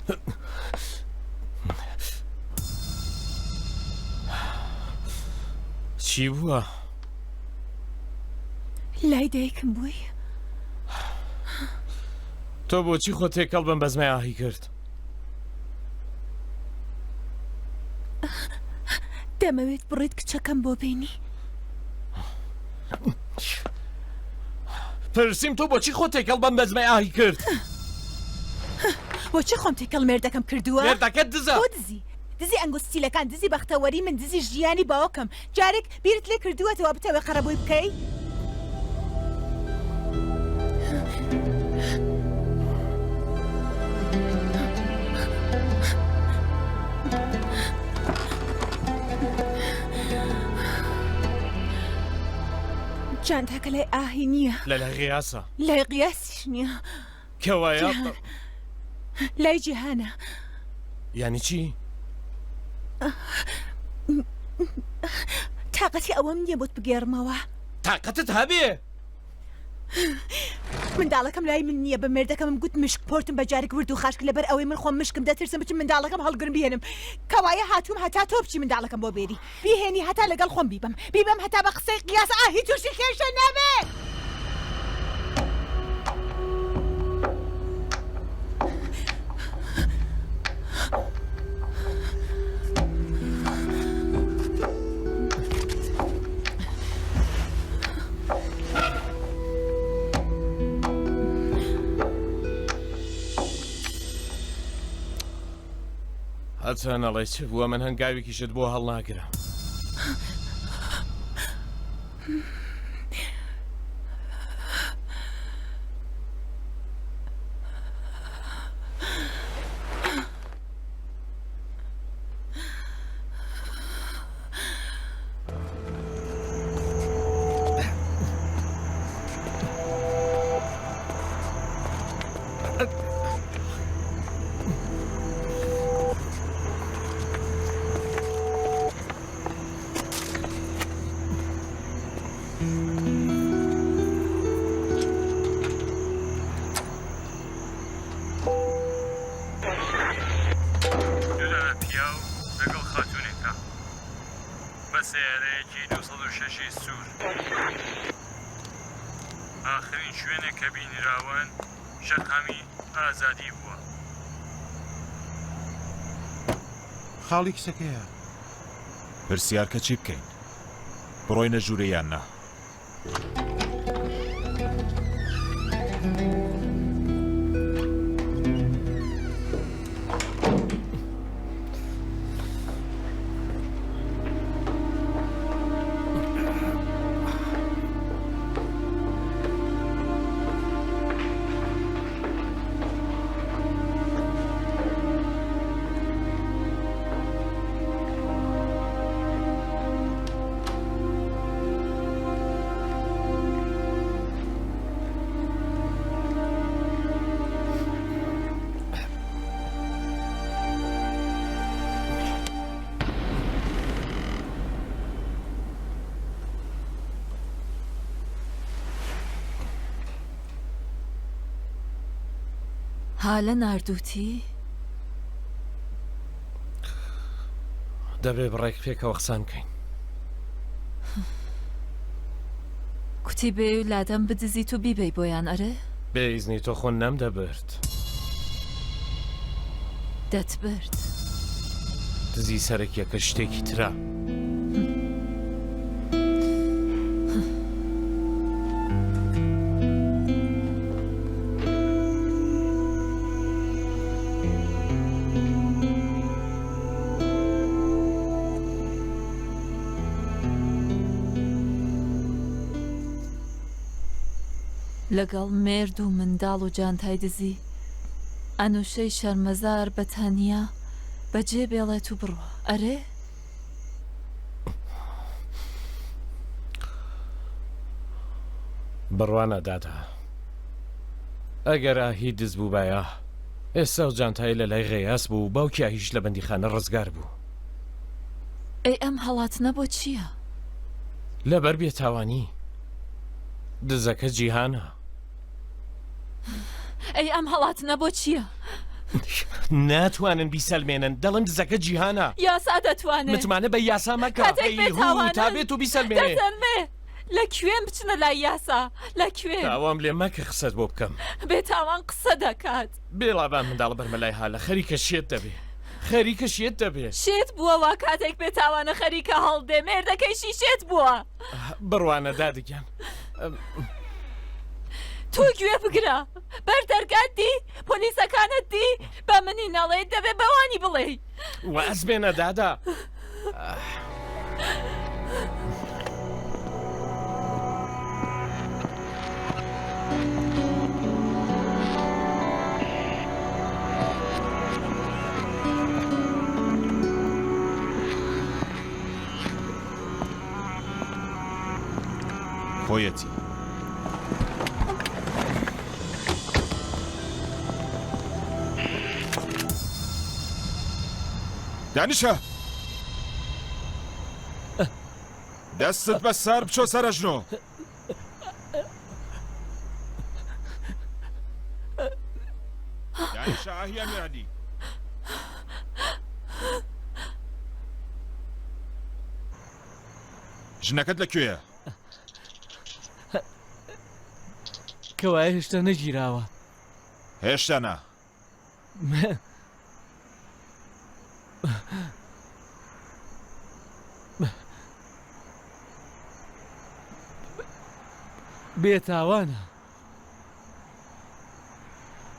چی بووە؟ لای دایکم بووی؟ تۆ بۆچی خۆ تێکەڵ بم بەزمای ئاهی کرد؟ دەمەوێت بڕیت کچەکەم بۆ بینی. پرسیم تۆ بۆچی خۆ تێکەڵ بم بەزمای ئاهی کرد؟ بۆچی خۆم تێکەڵ مێردەکەم کردووە؟ مێردەکەت دزە؟ تۆ دزی ئەنگوستیلەکان، دزی بەختەوەری من، دزی ژیانی باوکم. جارێک بیرت لێ کردووەتەوە بتەوێ قەرەبووی بکەی؟ جانتاکە لای ئاهی نییە. لای قیاسە. لای قیاسیش نییە. کەوایە؟ لای جیهانە. یعنی چی؟ تاقەتی ئەوەم نییە بۆت بگێڕمەوە. تاقەتت هەبێ؟ منداڵەکەم لای من نییە. بە مێردەکەمم گوت مشک پۆرتم بە جارێک ورد و خاشک لەبەر ئەوەی من خۆم مشکم دەترسم بچم منداڵەکەم هەڵگرم بهێنم. کەوایە هاتووم هەتا تۆ بچی منداڵەکەم بۆ بێری بیهێنی هەتا لەگەڵ خۆم بیبەم هەتا بە قسەی قیاس ئاهی تووشی کێشە نەبێ. هەچەنەڵێ چ بووە من هەنگاوێکیشت بۆ هەڵناگرم. سیارەیەکی 206 سوور ئاخرین شوێنێک کە بینراون شەقامی ئازادی بووە. خاڵی کچەکەیە پرسیارکە چی بکەین؟ بڕۆینە ژوورە یان نا؟ حالە ناردووتی؟ دەبێ بڕێک پێکەوە قسان بکەین. کوتی بێ و لادەم بدزیت و بیبەی بۆیان ئەرێ؟ بێئیزنی تۆ خۆن نەمدەبرد. دەتبرد. دزی سەرەکیەکە شتێکی ترە. لەگەڵ مێرد و منداڵ و جانتای دزی ئەنوشەی شەرمەزار بەتەنیا بەجێ بێڵێت و بڕوە ئەرێ؟ بڕوانە دادا ئەگەر ئاهی دز بوو بایە ئێستا و جانتای لە لای غەیاس بوو باوکی ئاهیش لە بەندیخانە ڕزگار بوو. ئەی ئەم هەڵاتنە بۆ چییە؟ لەبەر بێتاوانی دزەکە جیهانە. ئەی ئەم هەڵاتنە بۆ چییە؟ ناتوانن بیسەلمێنن دەڵم دزەکە جیهانە یاسا دەتوانێت متمانە بە یاسا مەکە کاتێک بێتاوانن تا بێت و بیسەلمێنێ دەزەلمێ لەکوێن بچنە لای یاسا لەکوێن داوام لێ مەکە قسەت بۆ بکەم بێتاوان قسە دەکات بێڵابان منداڵ بەرمەلای حالە خەریکە شێت دەبێ خەریکە شێت دەبێ شێت بووەوە کاتێک بێتاوانە خەریکە هەڵدێ مێردەکەیشی شێت بووە بڕوانە دادگیان تو گوێ بگرە بەردەرگات دی پۆلیسەکانت دی بە منی نەڵێت دەبێ بەوانی بڵێ واز بێنە دادا خۆیەتی دانیشە دەستت بە سار بچۆ سەرەژنۆ دانیشە ئاهی ئەمیرانی ژنەکەت لەکوێیە کەوایە هێشتا نەگیراوە هێشتا نا بێتاوانە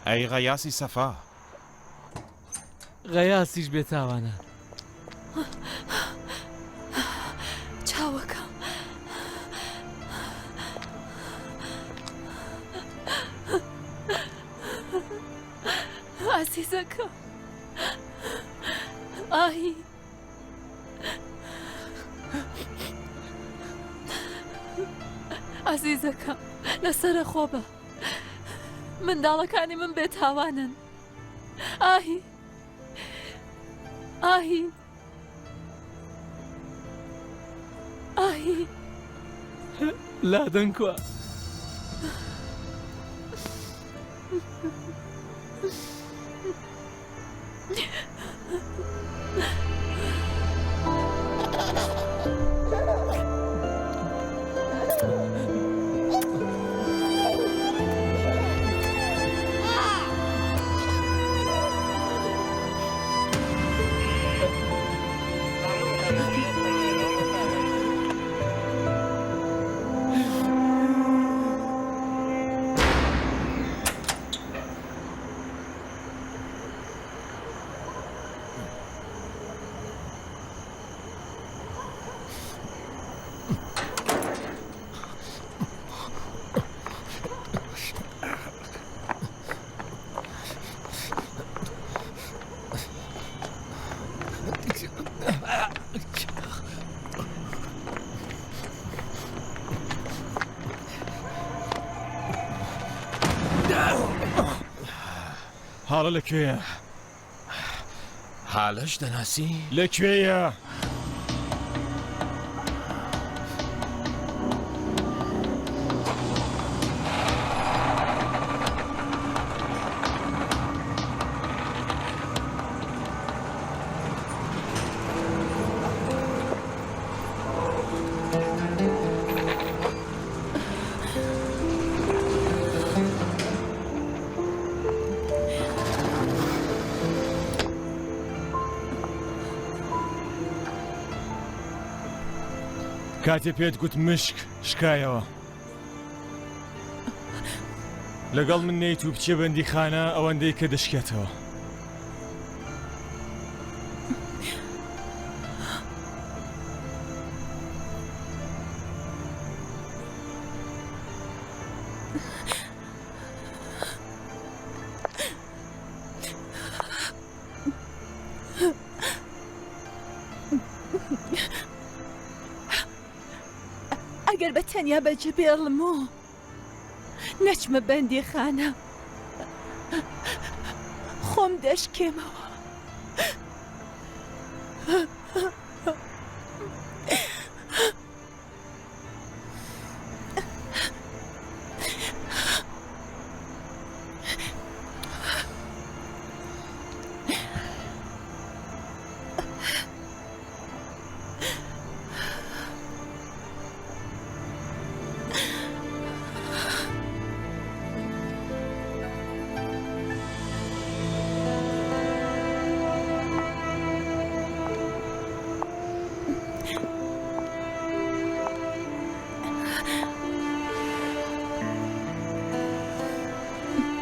ئەی غەیاسی سەفا غەیاسیش بێتاوانە چاوەکەم عزیزەکەم ئاهی عزیزەکەم لەسرە خۆ بە منداڵەکانی من بێتاوانن ئاهی ئاهی ئاهی لادەن کووە حاڵە لەکوێیە حالەش دەناسی لەکوێیە کاتێ پێت گوت مشک شکایەوە لەگەڵ من نەیت و بچێ بەندیخانە ئەوەندەی کە دەشکێتەوە ئەگەر بە تەنیا بەجێ بێڵمۆ نەچمە بەندیخانە خۆم دەشکێمەوە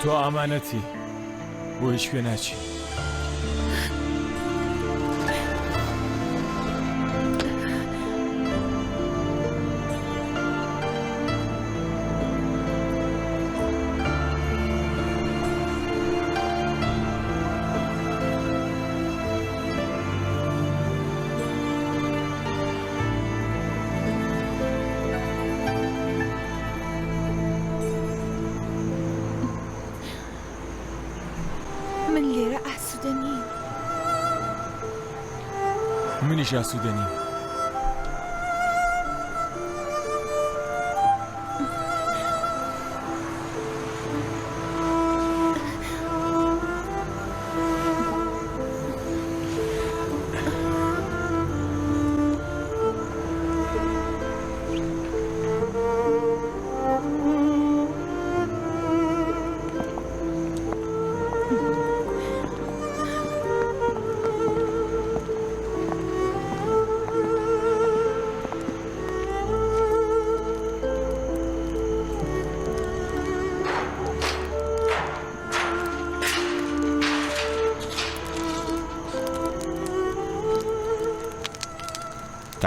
تۆ ئامانەتی بۆ هیچ شوێ ناچی. من لێرە ئاسوودە نیم. منیش ئاسوودە نیم.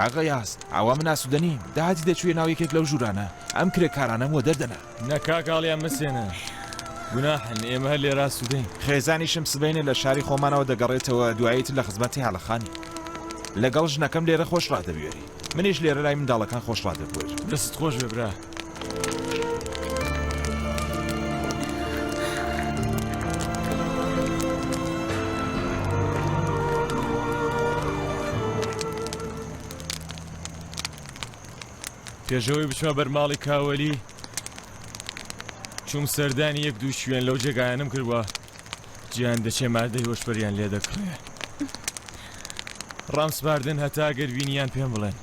تاقە یاست ئاوا من ئاسوودە نیم داهاتی دەچوێ ناو یەکێک لەو ژوورانە ئەم کرێکارانەم وە دەردەنا نەکاکاڵیان مسێنە گوناحن ئێمە هەر لێرە ئاسوودەین. خێزانیشم سبەینێ لە شاری خۆمانەوە دەگەڕێتەوە دواییت لە خزمەتی هاڵەخانی لەگەڵ ژنەکەم لێرە خۆش ڕادەبوێری منیش لێرە لای منداڵەکان خۆش ڕادەبوێر. دەست خۆش بێ برا. پێشەوەی بچمە بەرماڵی کاوەلی چوم سەردانی یەک دوو شوێن لەو جێگایانم کردووە گیان دەچێ مادەی هۆشبەریان لێ دەکڕێ. ڕامسپاردن هەتا گەر بینیان پێم بڵێن.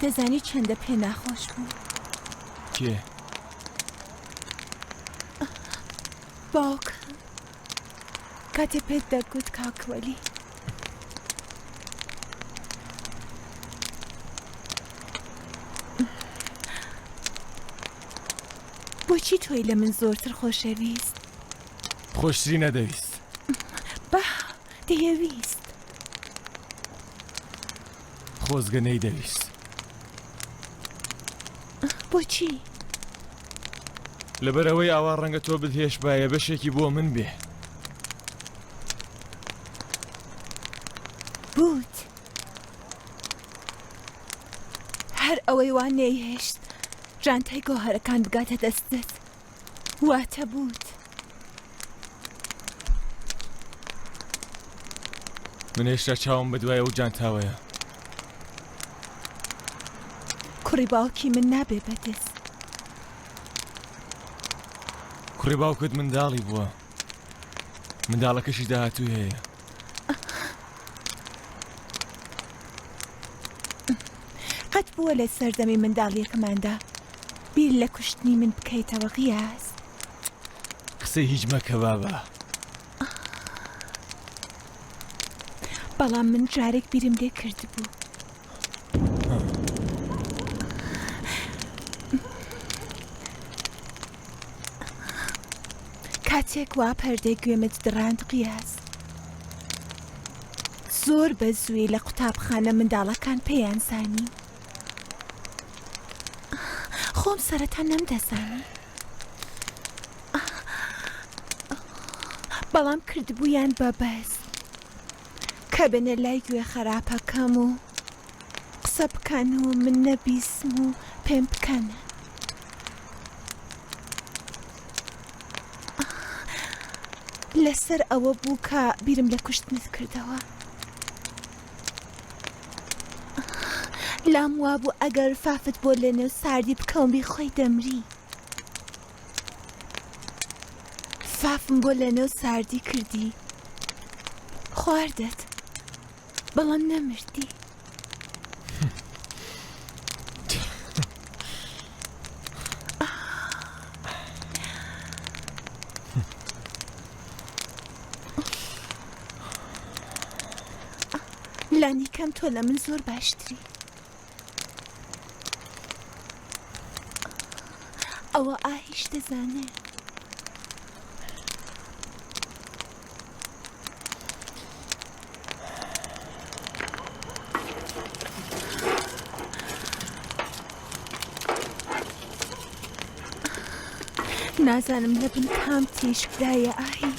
دەزانی چەندە پێ ناخۆش بوو؟ کێ؟ باوک کاتێ پێت دەگوت کاکوەلی بۆچی تۆی لە من زۆرتر خۆشەویست؟ خۆشتری نەدەویست. با دەیەویست. خۆزگە نەیدەویست. بۆچی؟ لەبەرەوەی ئاوا ڕەنگە تۆ بدهێش بایە بەشێکی بۆ من بێ. بوت هەر ئەوەی وان نەیهێشت ژانتای گۆهەرەکان بگاتە دەستت واتە بوت. من هێشتا چاوم بەدوایە و جانتاوەیە. کوڕی باوکی من نابێ بەدەست. کوڕی باوکت منداڵی بووە منداڵەکەشی داهاتوو هەیە. قەت بووە لە سەردەمی منداڵیەکەماندا بیر لە کوشتنی من بکەیتەوە غیاز. قسەی هیچ مەکە بابە. بەڵام من جارێک بیرم لێ کردبوو. کاتێک وا پەردەی گوێمت دڕاند غیاز زۆر بە زووی لە قوتابخانە منداڵەکان پێیان زانی. خۆم سەرەتا نەمدەزانی بەڵام کردبوویان بەبەست کە بنە لای گوێ خراپەکەم و قسە بکەن و من نەبیسم و پێم بکەنە. لەسەر ئەوە بوو کە بیرم لە کوشتنت کردەوە. لام وابوو ئەگەر فافت بۆ لە نێو ساردی بکەم بیخۆی دەمری. فافم بۆ لە نێو ساردی کردی خواردت بەڵام نەمردی. لانی کەم تۆ لە من زۆر باشتری. ئەوە ئاهیش دەزانێت. نازانم لە بن کام تیشکدایە ئاهی.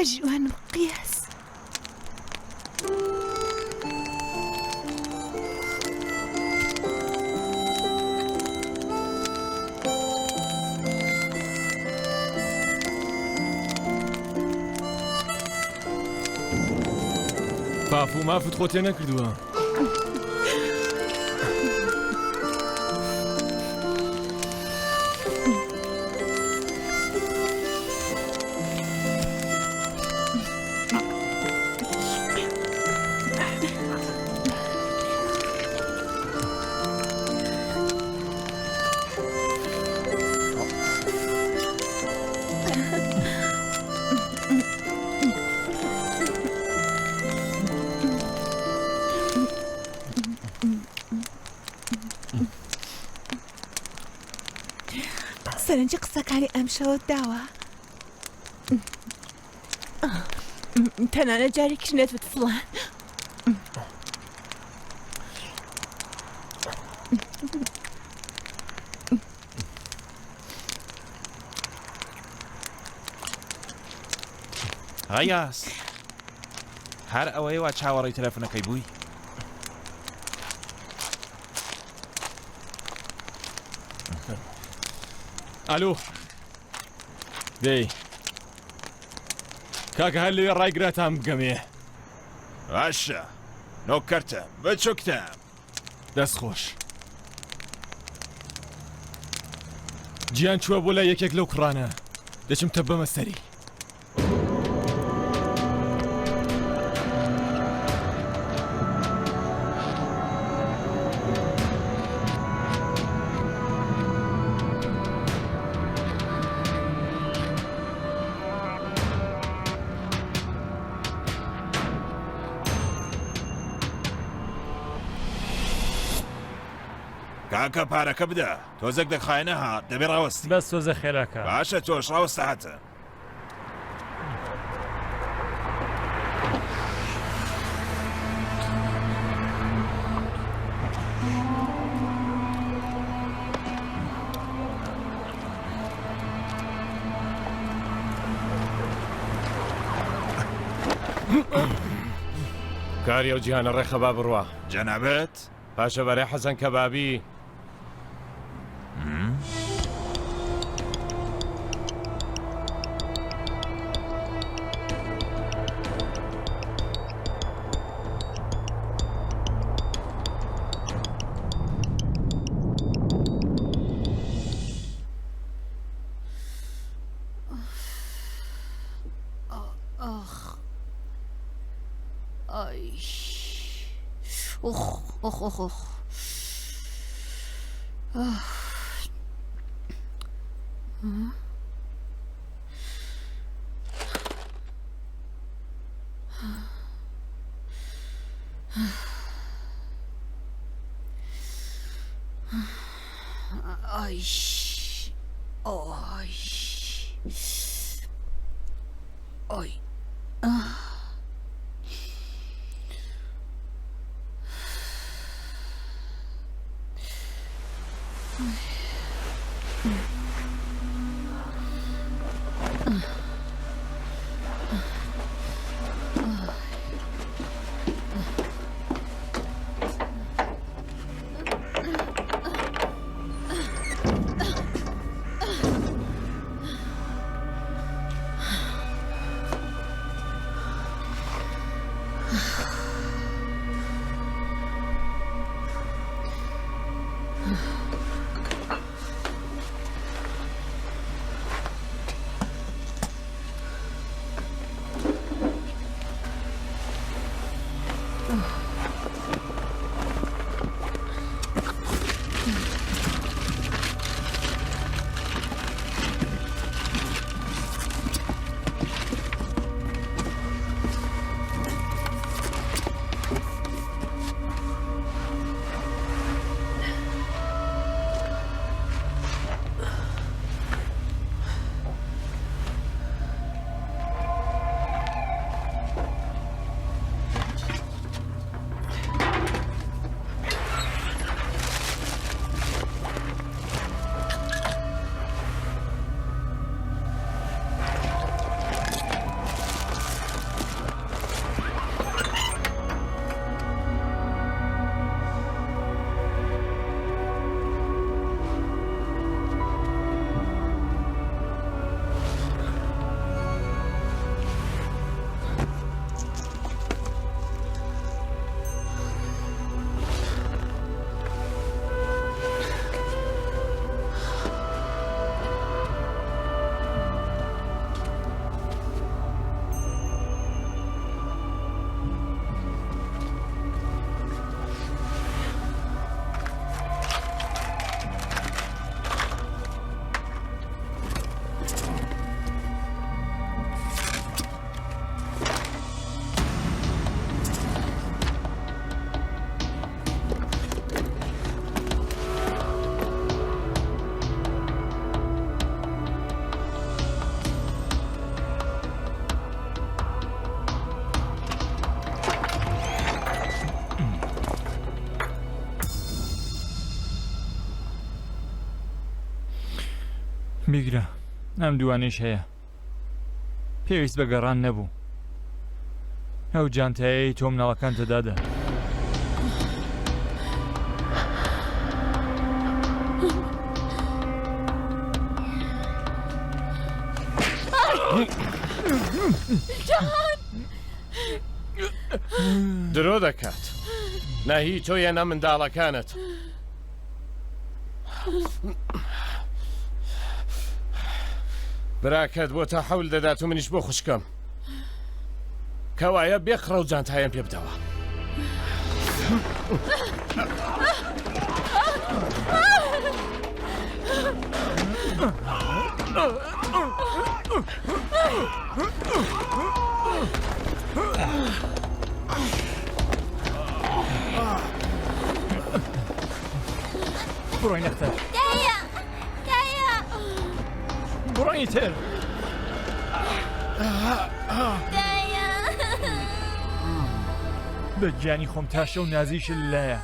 پەژوانم قیاس. فاف و مافت خۆ تێ نەکردووە. سەرنجی قسەکانی ئەم شەوە داوە. تەنانەت جارێکیش نەتوت فڵان. هەیاس هەر ئەوەی وا چاوەڕی تەلەفۆنەکەی بووی. ئالۆ دەی کاکە هەر لێ ڕایگراتان بگەمێ. باشە نۆکەرتم بچووکتم. دەست خۆش. گیان چووە بۆ لای یەکێک لەو کوڕانە دەچم تە بەمە سەری. کاکە پارەکە بدە تۆزێک دەخایەنە هات دەبێ ڕاوەستی. بەس تۆزە خێراکە. باشە تۆش ڕاوەستە هاتە. کاری ئەو جیهانە ڕێخەبا بڕوە. جەنابەت پاشە بەرەی حەسەن کەبابی. Ay. Oh, oh, oh, oh. Ah. Ay. Ay. Ay. Ah. بیگرە ئەم دوانش هەیە پێویست بە گەڕان نەبوو ئەو جانتایەی تۆ مناڵەکان تەدادە درۆ دەکات ناهی تۆ یانە منداڵەکانت براکەت بۆ تا حەول دەدات و منیش بۆ خوشکەم کەوایە بێقڕە و جانتایان پێ بدەوە بڕۆین نەختە بڕۆین تر بە گیانی خۆم تاشە و نازیش لایە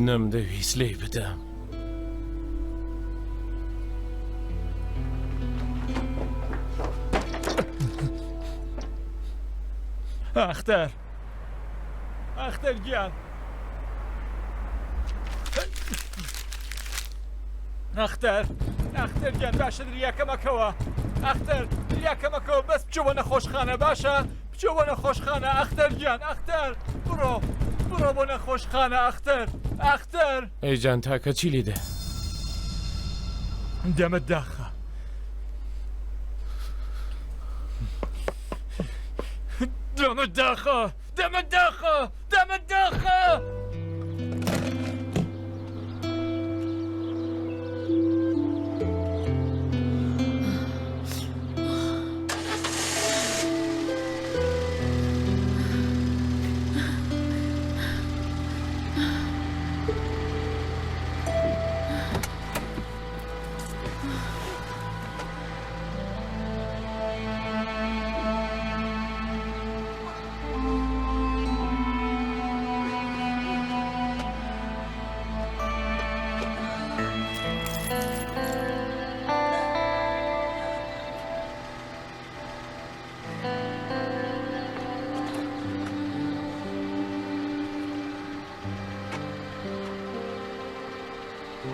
نەمدەویست لێی بدەم ئاختەر ئاختەر گیان ئاختەر گیان باشە دریاکە مەکەوە ئاختەر دریاکە مەکەوە بەس بچۆ بۆ نەخۆشخانە باشە بچۆ بۆ نەخۆشخانە ئاختەر گیان ئاختەر بڕۆ بۆ نەخۆشخانە ئاختەر ئەی جان تاکە چی لیدە دەمت داخە دەمت داخە من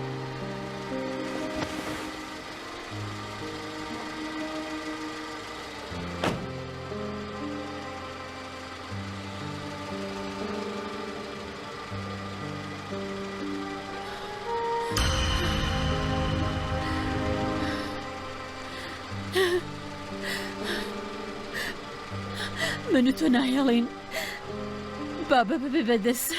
و تۆ نایەڵین بابە ببێ بەدەست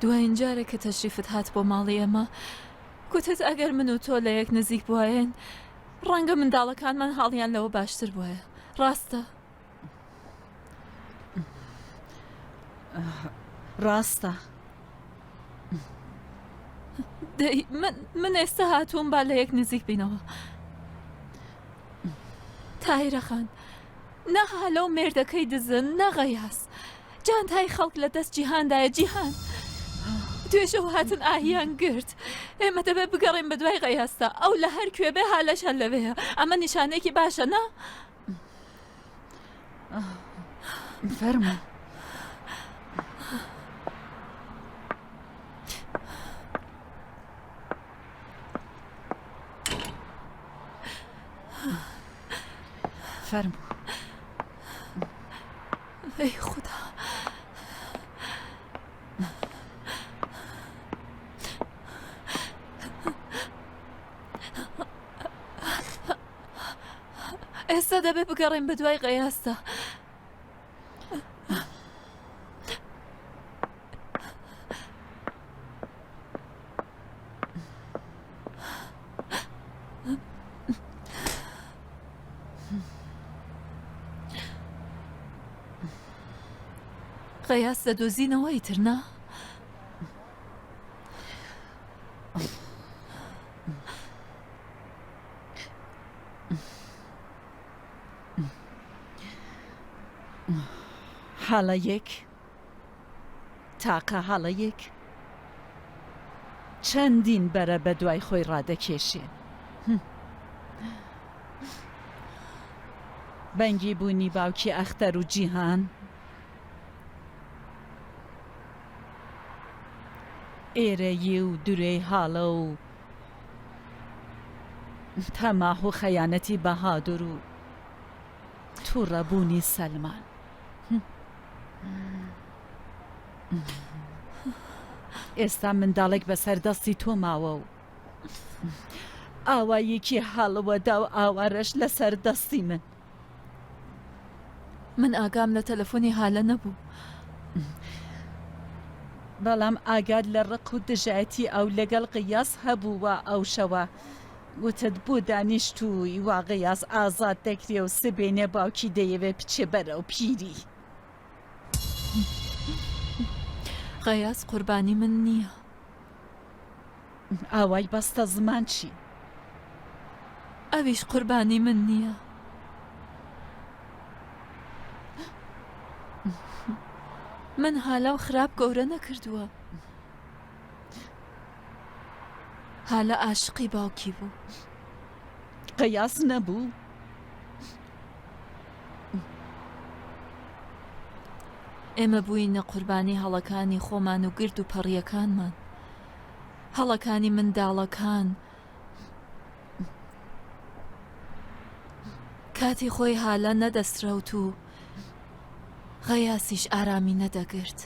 دوایین جارێک کە تەشریفت هات بۆ ماڵی ئێمە گوتت ئەگەر من و تۆ لە یەک نزیک بووایەن ڕەنگە منداڵەکانمان حاڵیان لەوە باشتر بووە ڕاستە؟ ڕاستە من ئێستا هاتووم با لە یەک نزیک بینەوە تایرەخان نەها لەو مێردەکەی دزن نەغەیاس جانتای خەڵک لە دەست جیهاندایە جیهان توێشەوە هاتن ئاهیان گرت ئێمە دەبێت بگەڕێن بە دوای غەیاستا ئەو لە هەر کوێ بێ هالەشان لەوەیە ئەمە نیشانێکی باشە نا؟ فەرموو فەرموو ئەی خوددا ئێستا دەبێت بگەڕێن بە دوای غەیاستا غەیاس دەدۆزینەوەی تر نا؟ حاڵە یەک تاقە حاڵە یەک چەندین بەرە بە دوای خۆی ڕادەکێشێن بەنگی بوونی باوکی ئەختەر و جیهان ئێرەیی و دوورەی حاڵە و تەماح و خەیانەتی بەهادر و تووڕەبوونی سەلمان ئێستا منداڵێک بەسەردەستی تۆ ماوە و ئاوایەکی هەڵەوەدا و ئاوارەش لەسەر دەستی من ئاگام لە تەلەفۆنی هالە نەبوو بەڵام ئاگاد لە ڕق و دژایەتی ئەو لەگەڵ قیاس هەبووە ئەو شەوە گوتت بۆ دانیشتووی وا قیاس ئازاد دەکرێ و سبێنێ باوکی دەیەوێ بچێ بەرەو پیری غەیاس قوربانی من نییە ئاوای بەستە زمان چی؟ ئەویش قوربانی من نییە من هالە و خراپ گەورە نەکردووە هالە عاشقی باوکی بوو قیاس نەبوو ئێمە بووینە قوربانی هەڵەکانی خۆمان و گرد و پەڕیەکانمان هەڵەکانی منداڵەکان کاتی خۆی هالە نەدەسترەوت و غەیاسیش ئارامی نەدەگرت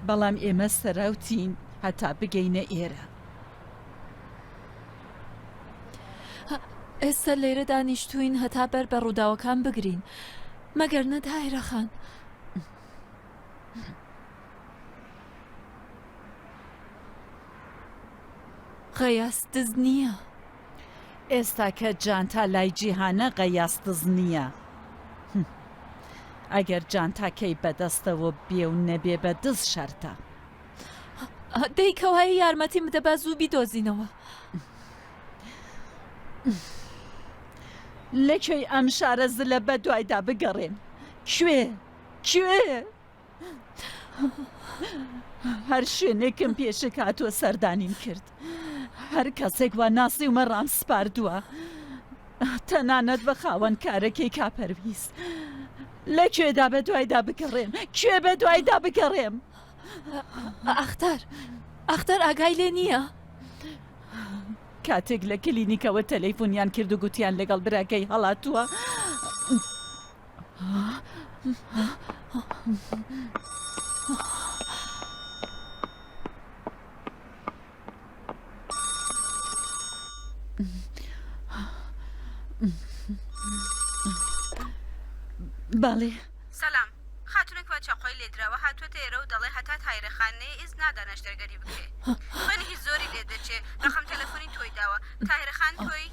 بەڵام ئێمە سەراوتین هەتا بگەینە ئێرە ئێستا لێرە دانیشتوین هەتا بەر بە ڕووداوەکان بگرین مەگەر نە تایرەخان غەیاس دز نییە ئێستا کە جانتا لای جیهانە قەیاستز نییە ئەگەر جانتاکەی بەدەستەوە بێ و نەبێ بە دز شەرتە دەیکەوای یارمەتی بدە بە زوو بیدۆزینەوە لەکوێی ئەم شارە زلە بە دوایدا بگەڕێن کوێ هەر شوێنێکم پێشک هاتووە سەردانیم کرد هەر کەسێک وە ناسی ومە ڕام سپاردووە تەنانەت بە خاوەن کارەکەی کاپەرویست لەکوێدا بە دوایدا بگەڕێم کوێ بە دوایدا بگەڕێم ئەختەر ئاگای لێ نییە کاتێک لە کلینیکەوە تەلەیفۆنیان کرد و گوتیان لەگەڵ براکەی هەڵاتووە باڵێ سەلام خاتونێک وا چاقۆی لێدراوە هاتووەتە ئێرە و دەڵێ هەتا تایرەخانەیە ئیز نادانەش دەرگەری بکرێ خوێنی هیچ زۆری لێ دەچێ ڕقم تەلەفۆنی تۆی داوە تایرەخان تۆی